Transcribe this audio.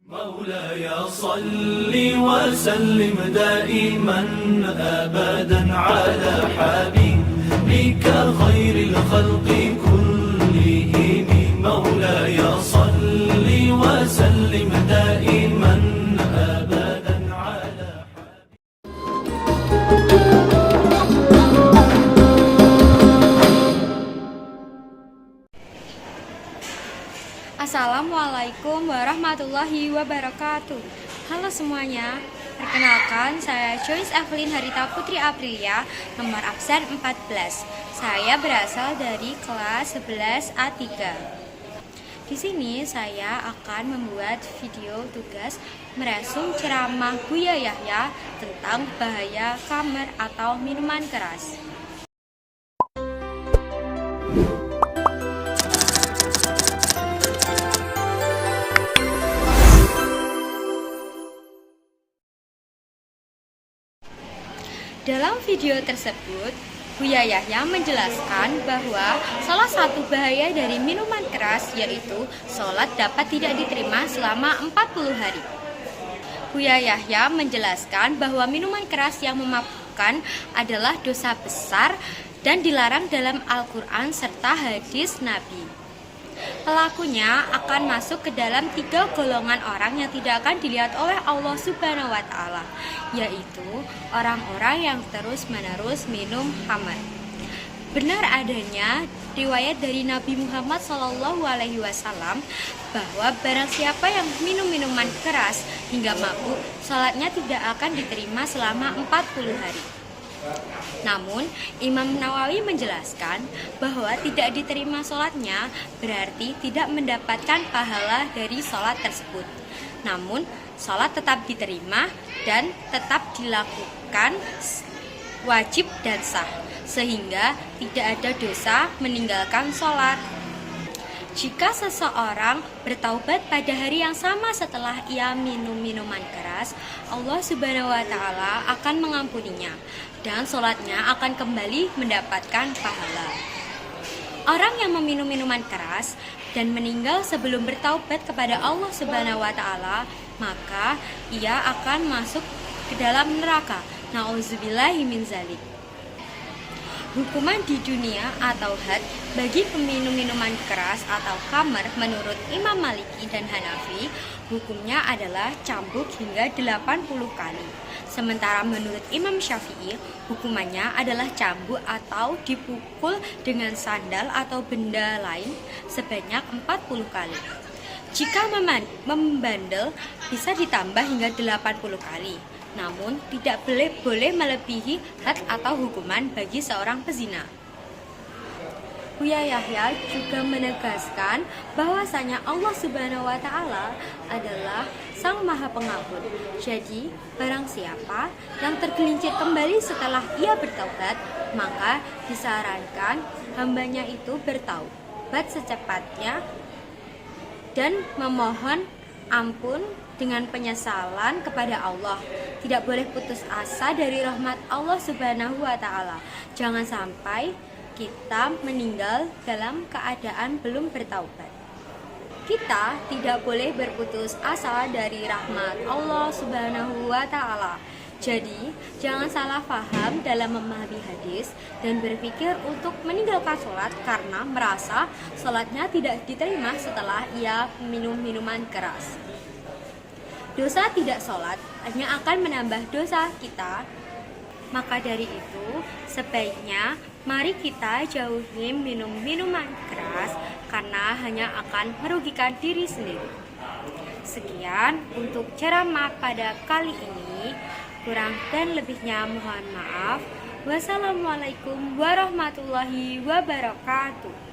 مولاي صل وسلم دائما أبدا على حبيبك خير الخلق كلهم. مولاي صل وسلم دائما أبدا على Assalamualaikum warahmatullahi wabarakatuh. Halo semuanya, perkenalkan saya Joyce Evelyn Harita Putri Aprilia, nomor absen 14. Saya berasal dari kelas 11 A3. Di sini saya akan membuat video tugas meresum ceramah Buya Yahya tentang bahaya khamr atau minuman keras. Dalam video tersebut, Buya Yahya menjelaskan bahwa salah satu bahaya dari minuman keras yaitu sholat dapat tidak diterima selama 40 hari. Buya Yahya menjelaskan bahwa minuman keras yang memabukkan adalah dosa besar dan dilarang dalam Al-Quran serta hadis Nabi. Pelakunya akan masuk ke dalam 3 golongan orang yang tidak akan dilihat oleh Allah Subhanahu wa Ta'ala, yaitu orang-orang yang terus-menerus minum khamr. Benar adanya riwayat dari Nabi Muhammad SAW bahwa barang siapa yang minum minuman keras hingga mabuk, salatnya tidak akan diterima selama 40 hari. Namun, Imam Nawawi menjelaskan bahwa tidak diterima sholatnya berarti tidak mendapatkan pahala dari sholat tersebut. Namun, sholat tetap diterima dan tetap dilakukan wajib dan sah, sehingga tidak ada dosa meninggalkan sholat. Jika seseorang bertaubat pada hari yang sama setelah ia minum minuman keras, Allah Subhanahu wa Ta'ala akan mengampuninya dan sholatnya akan kembali mendapatkan pahala. Orang yang meminum minuman keras dan meninggal sebelum bertaubat kepada Allah Subhanahu wa Ta'ala, maka ia akan masuk ke dalam neraka. Nauzubillahi min zalik. Hukuman di dunia atau had bagi peminum minuman keras atau khamr menurut Imam Maliki dan Hanafi, hukumnya adalah cambuk hingga 80 kali. Sementara menurut Imam Syafi'i, hukumannya adalah cambuk atau dipukul dengan sandal atau benda lain sebanyak 40 kali. Jika membandel bisa ditambah hingga 80 kali. Namun tidak boleh melebihi had atau hukuman bagi seorang pezina. Buya Yahya juga menegaskan bahwasanya Allah Subhanahu wa Ta'ala adalah Sang Maha Pengampun. Jadi, barang siapa yang tergelincir kembali setelah ia bertaubat, maka disarankan hambanya itu bertaubat secepatnya dan memohon ampun dengan penyesalan kepada Allah. Tidak boleh putus asa dari rahmat Allah Subhanahu wa Ta'ala. Jangan sampai kita meninggal dalam keadaan belum bertaubat. Kita tidak boleh berputus asa dari rahmat Allah Subhanahu wa Ta'ala. Jadi, jangan salah paham dalam memahami hadis dan berpikir untuk meninggalkan sholat karena merasa sholatnya tidak diterima setelah ia minum minuman keras. Dosa tidak sholat hanya akan menambah dosa kita. Maka dari itu, sebaiknya mari kita jauhi minum minuman keras karena hanya akan merugikan diri sendiri. Sekian untuk ceramah pada kali ini. Kurang dan lebihnya mohon maaf. Wassalamualaikum warahmatullahi wabarakatuh.